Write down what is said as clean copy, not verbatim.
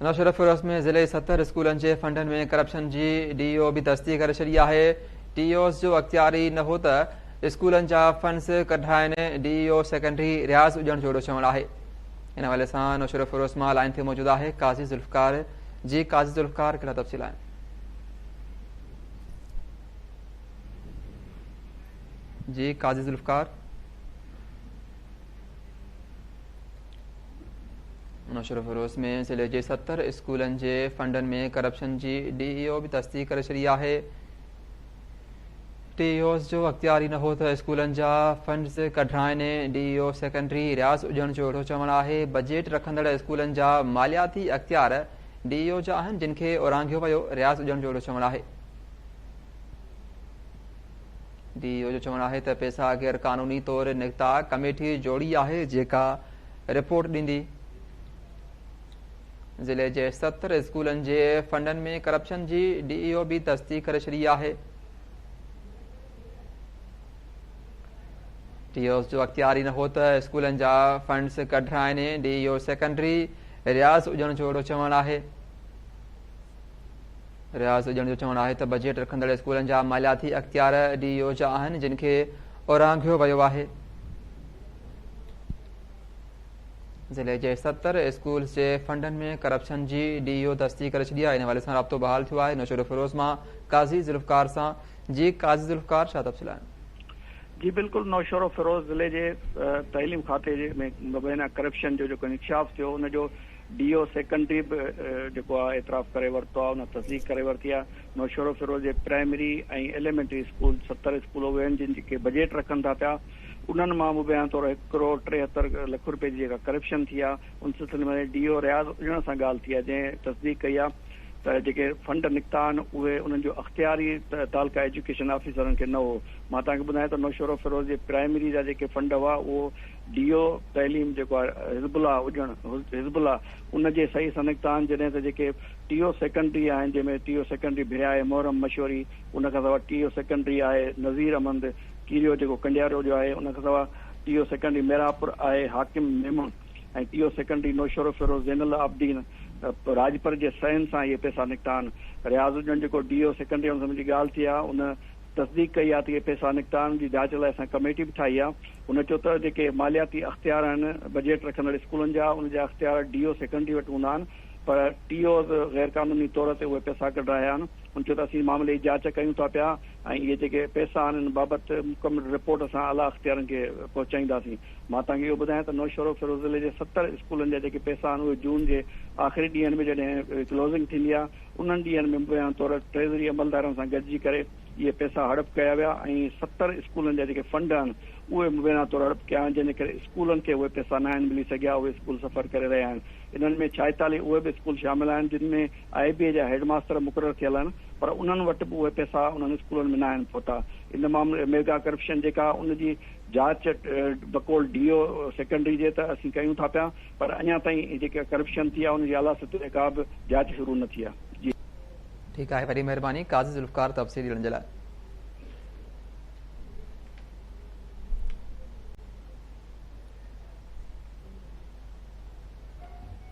नौशर फिरोज़ में ज़िले 70 स्कूलनि जे फंडनि में करप्शन जी DO बि तस्दीक करे छॾी आहे। TOs जो अख़्तियारी न हो त स्कूलनि जा फंड्स कढाइनि। DO सेकेंडरी रियाज़ हुजण जो चवणु आहे। इन हवाले सां नौशर फिरोज़ मां लाइन ते मौजूदु आहे काज़ी ज़ुल्फ़कार जी। काज़ी ज़ुल्फ़कार कहिड़ा तफ़सील आहिनि? जी काज़ी ज़ुल्फ़कार। नौशर फिरोज़ में ज़िले जे 70 स्कूलनि जे फंडनि में करप्शन जी DO बि तस्दीक करे छॾी आहे। TOs जो अख़्तियारी न हो त स्कूलनि जा फंड्स कढाइनि। DO सेकेंडरी रियाज़ हुजण जो अहिड़ो चवणु आहे। बजेट रखंदड़ स्कूलनि जा मालियाती अख़्तियार DO जा आहिनि, जिन खे ओरांघियो वियो रियाज़ हुजण जो अहिड़ो चवणु आहे। DO जो चवणु आहे त पैसा गैर क़ानूनी तौरु निकिता। कमेटी जोड़ी आहे जेका रिपोर्ट ॾींदी। ज़िले जे 70 स्कूलनि जे फंडनि में करप्शन जी DO बि तस्दीक करे छॾी आहे। TOs जो अख़्तियारी न हो त स्कूलनि जा फंड्स कढाइनि। DO सेकेंडरी रियाज़ हुजण जो अहिड़ो चवणु आहे। रियाज़ हुजण जो चवणु आहे त बजेट रखंदड़ स्कूलनि जा मालियाती अख़्तियार DO जा आहिनि, जिन खे ओरांघियो वियो आहे। ज़िले जे 70 स्कूल जे फंडनि में करप्शन जी DO तस्दीक करे छॾी आहे। इन हवाले सां राब्तो बहाल थियो आहे नौशर फिरोज़ मां काज़ी ज़ुल्फ़कार सां। जी काज़ी ज़ुल्फ़कार, छा तफ़सील आहिनि? जी बिल्कुल, नौशर फिरोज़ ज़िले जे तइलीम खाते में मुबैना करप्शन जो जेको इंकशाफ थियो उन जो DO सेकेंडरी बि जेको आहे एतराफ़ करे वरितो आहे, उन तस्दीक करे वरिती आहे। नौशर फिरोज़ जे प्राइमरी ऐं एलिमेंटरी स्कूल 70 स्कूल उहे आहिनि जिन जेके बजेट रखनि था पिया। उन्हनि मां मुबैना तौरु 1 करोड़ 73 लख रुपए जी जेका करप्शन थी आहे, उन सिलसिले में DO रियाज़ हुजण सां ॻाल्हि थी आहे, जंहिं तस्दीक कई आहे त जेके फंड निकिता आहिनि उहे उन्हनि जो अख़्तियारी तालका एजुकेशन ऑफिसरनि खे न हो। मां तव्हांखे ॿुधायां त नौशर फिरोज़ जे प्राइमरी जा जेके फंड हुआ उहो DO तइलीम जेको आहे हिज़बुल्लाह उन जे सही सां निकिता आहिनि, जॾहिं त जेके TO सेकेंडरी आहिनि, जंहिंमें TO सेकेंडरी भिया आहे मोहरम मशवरी, उन खां सवाइ TO सेकेंडरी आहे नज़ीर अहमद कीरियो जेको कंडियारो जो आहे, उन खां सवाइ TO सेकेंडरी मेरापुर आहे हाकिम मेमन, ऐं TO सेकेंडरी नौशर फिरोज़ ज़ैनुल आबिदीन राजपर जे सहन सां इहे पैसा निकिता आहिनि। रियाज़ हुजण जेको DO सेकेंडरी मुंहिंजी ॻाल्हि थी आहे, उन तस्दीक कई आहे त इहे पैसा निकिता आहिनि। जी जांच लाइ असां कमेटी बि ठाही आहे। उन चयो त जेके मालियाती अख़्तियार आहिनि बजेट रखंदड़ स्कूलनि जा, उन जा अख़्तियार DO सेकेंडरी वटि हूंदा आहिनि, पर TOs गैर क़ानूनी तौर ते उहे पैसा कढाया आहिनि। उन चयो त असीं मामले जी जांच कयूं था पिया ऐं इहे जेके पैसा आहिनि इन बाबति मुकमिल रिपोर्ट असां आला अख़्तियारनि खे पहुचाईंदासीं। मां तव्हांखे इहो ॿुधायां त नौशर फिरोज़ ज़िले जे 70 स्कूलनि जा जेके पैसा आहिनि उहे जून जे आख़िरी ॾींहंनि में जॾहिं क्लोज़िंग थींदी आहे, उन्हनि ॾींहंनि में मुबैना तौरु ट्रेज़री अमलदारनि सां गॾिजी करे इहे पैसा हड़प कया विया ऐं 70 स्कूलनि जा जेके फंड आहिनि उहे मुबैना तौरु हड़प कया आहिनि, जंहिंजे करे स्कूलनि खे उहे पैसा न आहिनि मिली सघिया। उहे स्कूल सफ़र करे रहिया आहिनि। इन्हनि में 46 उहे बि स्कूल शामिल आहिनि जिन में IBA जा हेडमास्टर मुक़ररु थियल आहिनि, पर उन्हनि वटि बि उहे पैसा उन्हनि स्कूलनि में न आहिनि पहुता। इन मामले मेगा करप्शन जेका उनजी जांच बकोल DO सेकेंडरी जे त असीं कयूं था पिया, पर अञा ताईं जेका करप्शन थी आहे उनजी आला सतह ते का बि जांच शुरू न थी आहे। जी ठीकु आहे, वॾी महिरबानी काज़ी ज़ुल्फ़कार तफ़सील ॾियण जे लाइ।